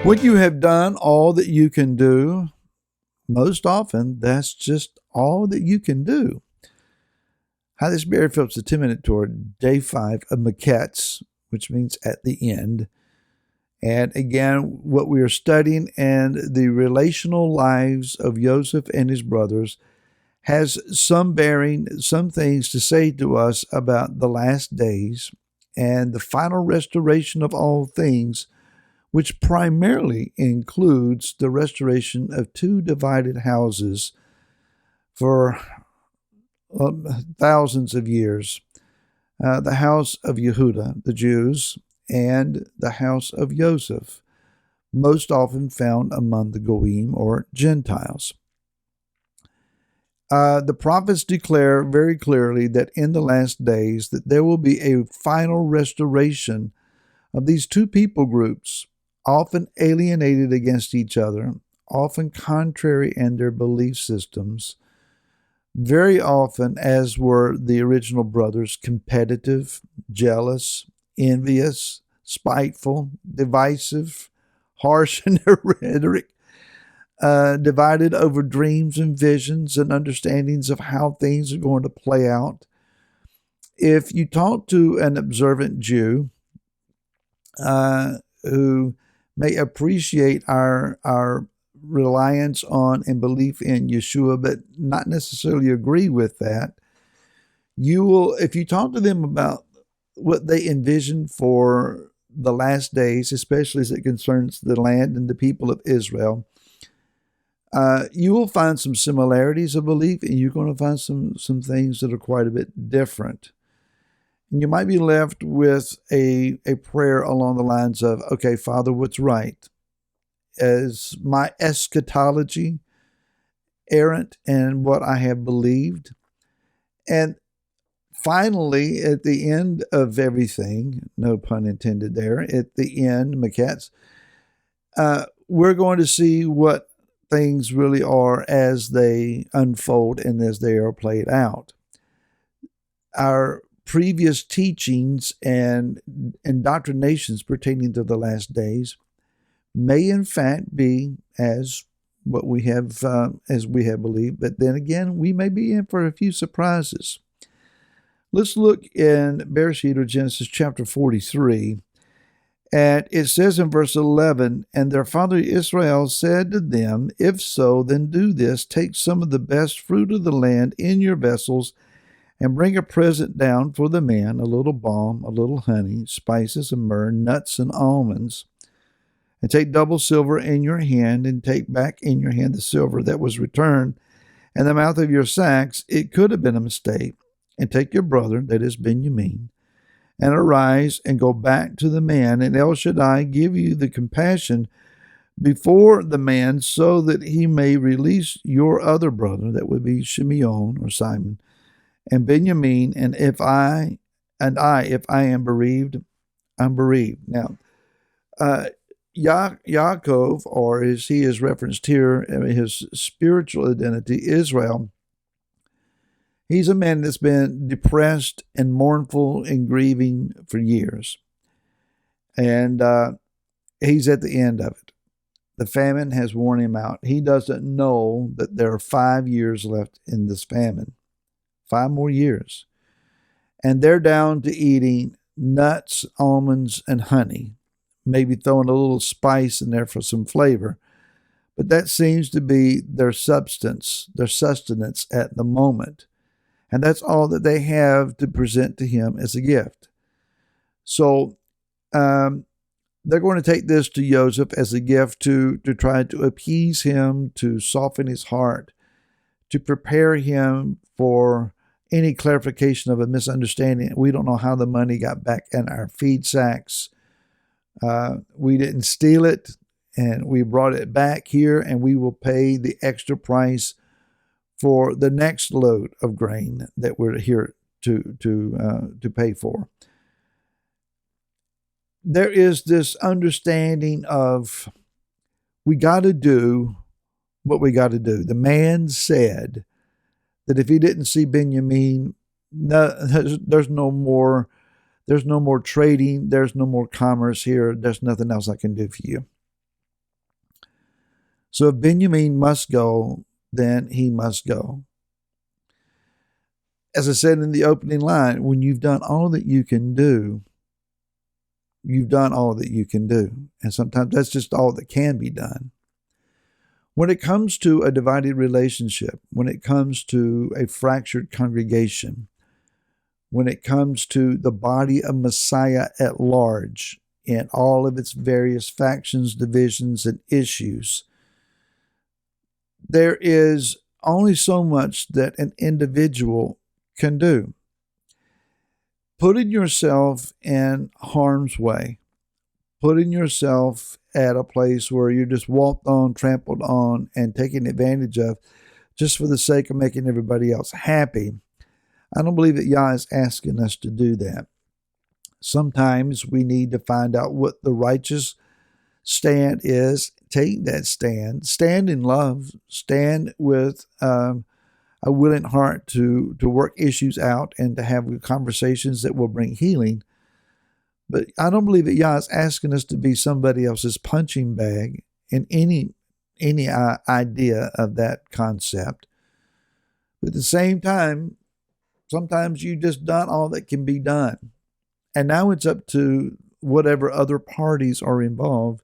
When you have done all that you can do, most often that's just all that you can do. Hi, this is Barry Phillips, the 10-minute Torah, day 5 of Miqqetz, which means at the end. And again, what we are studying and the relational lives of Joseph and his brothers has some bearing, some things to say to us about the last days and the final restoration of all things, which primarily includes the restoration of two divided houses for thousands of years. The house of Yehuda, the Jews, and the house of Joseph, most often found among the Goyim or Gentiles. The prophets declare very clearly that in the last days that there will be a final restoration of these two people groups, often alienated against each other, often contrary in their belief systems, very often, as were the original brothers, competitive, jealous, envious, spiteful, divisive, harsh in their rhetoric, divided over dreams and visions and understandings of how things are going to play out. If you talk to an observant Jew who may appreciate our reliance on and belief in Yeshua, but not necessarily agree with that, you will, if you talk to them about what they envision for the last days, especially as it concerns the land and the people of Israel, you will find some similarities of belief, and you're going to find some things that are quite a bit different. And you might be left with a prayer along the lines of, okay, Father, what's right? Is my eschatology errant in what I have believed? And finally, at the end of everything, no pun intended there, at the end, Miqqetz, we're going to see what things really are as they unfold and as they are played out. Our previous teachings and indoctrinations pertaining to the last days may in fact be as we have believed, but then again, we may be in for a few surprises. Let's look in Bereshit, or Genesis chapter 43, and it says in verse 11, "And their father Israel said to them, If so, then do this, take some of the best fruit of the land in your vessels, and bring a present down for the man, a little balm, a little honey, spices and myrrh, nuts and almonds. And take double silver in your hand, and take back in your hand the silver that was returned, and the mouth of your sacks. It could have been a mistake. And take your brother, that is Benjamin, and arise and go back to the man, and El Shaddai give you the compassion before the man, so that he may release your other brother, that would be Shimeon or Simon, and Benjamin, and if I am bereaved, I'm bereaved." Now, Yaakov, or as he is referenced here, his spiritual identity, Israel, he's a man that's been depressed and mournful and grieving for years. And he's at the end of it. The famine has worn him out. He doesn't know that there are 5 years left in this famine. 5 more years. And they're down to eating nuts, almonds, and honey. Maybe throwing a little spice in there for some flavor. But that seems to be their substance, their sustenance at the moment. And that's all that they have to present to him as a gift. So they're going to take this to Joseph as a gift to try to appease him, to soften his heart, to prepare him for any clarification of a misunderstanding. We don't know how the money got back in our feed sacks. We didn't steal it, and we brought it back here, and we will pay the extra price for the next load of grain that we're here to pay for. There is this understanding of we got to do what we got to do. The man said that if he didn't see Benjamin, there's no more trading, there's no more commerce here, there's nothing else I can do for you. So if Benjamin must go, then he must go. As I said in the opening line, when you've done all that you can do, you've done all that you can do. And sometimes that's just all that can be done. When it comes to a divided relationship, when it comes to a fractured congregation, when it comes to the body of Messiah at large in all of its various factions, divisions, and issues, there is only so much that an individual can do. Putting yourself in harm's way, putting yourself at a place where you're just walked on, trampled on, and taken advantage of just for the sake of making everybody else happy, I don't believe that Yah is asking us to do that. Sometimes we need to find out what the righteous stand is, take that stand in love, stand with a willing heart to work issues out and to have conversations that will bring healing. But I don't believe that Yah is asking us to be somebody else's punching bag in any idea of that concept. But at the same time, sometimes you just done all that can be done. And now it's up to whatever other parties are involved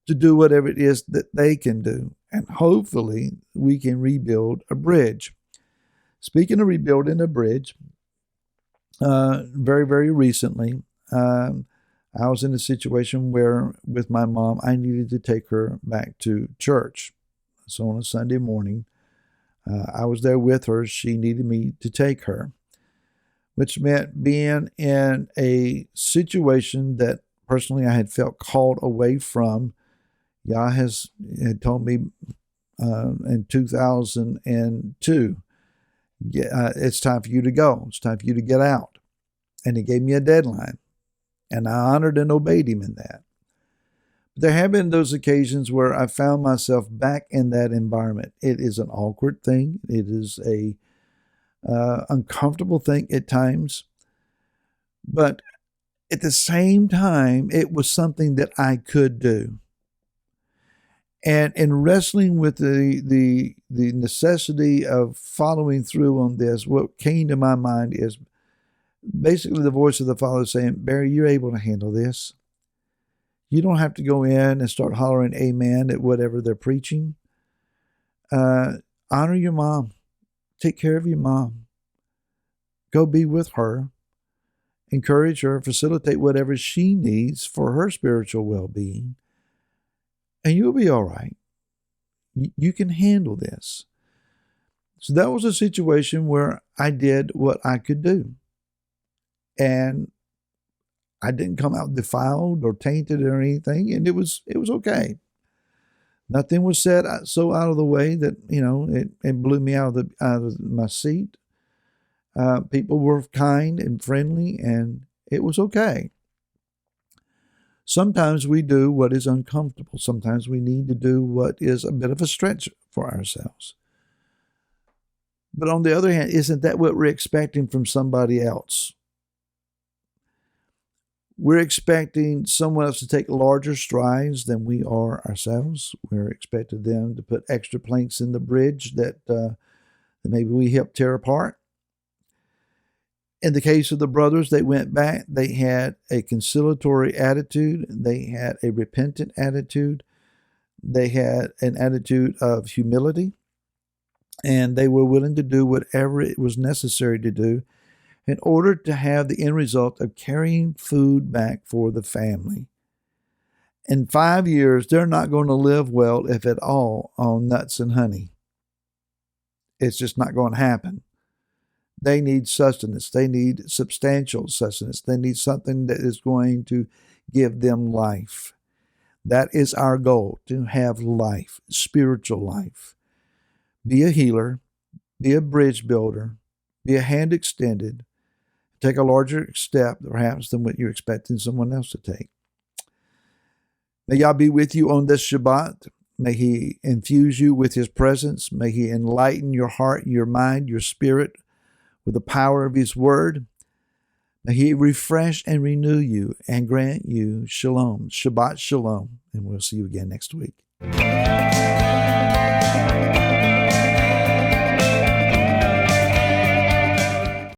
to do whatever it is that they can do. And hopefully we can rebuild a bridge. Speaking of rebuilding a bridge, very, very recently, I was in a situation where with my mom, I needed to take her back to church. So on a Sunday morning, I was there with her. She needed me to take her, which meant being in a situation that personally I had felt called away from. Yah had told me in 2002, it's time for you to go. It's time for you to get out. And he gave me a deadline. And I honored and obeyed him in that. But there have been those occasions where I found myself back in that environment. It is an awkward thing. It is a uncomfortable thing at times. But at the same time, it was something that I could do. And in wrestling with the necessity of following through on this, what came to my mind is basically the voice of the Father saying, Barry, you're able to handle this. You don't have to go in and start hollering amen at whatever they're preaching. Honor your mom. Take care of your mom. Go be with her. Encourage her. Facilitate whatever she needs for her spiritual well-being. And you'll be all right. You can handle this. So that was a situation where I did what I could do. And I didn't come out defiled or tainted or anything, and it was okay. Nothing was said so out of the way that it blew me out of my seat. People were kind and friendly, and it was okay. Sometimes we do what is uncomfortable. Sometimes we need to do what is a bit of a stretch for ourselves. But on the other hand, isn't that what we're expecting from somebody else? We're expecting someone else to take larger strides than we are ourselves. We're expecting them to put extra planks in the bridge that maybe we helped tear apart. In the case of the brothers, they went back. They had a conciliatory attitude. They had a repentant attitude. They had an attitude of humility. And they were willing to do whatever it was necessary to do in order to have the end result of carrying food back for the family. In 5 years, they're not going to live well, if at all, on nuts and honey. It's just not going to happen. They need sustenance. They need substantial sustenance. They need something that is going to give them life. That is our goal, to have life, spiritual life. Be a healer, be a bridge builder, be a hand extended, take a larger step perhaps than what you're expecting someone else to take. May Yah be with you on this Shabbat. May He infuse you with His presence. May He enlighten your heart, your mind, your spirit with the power of His word. May He refresh and renew you and grant you shalom, Shabbat shalom. And we'll see you again next week.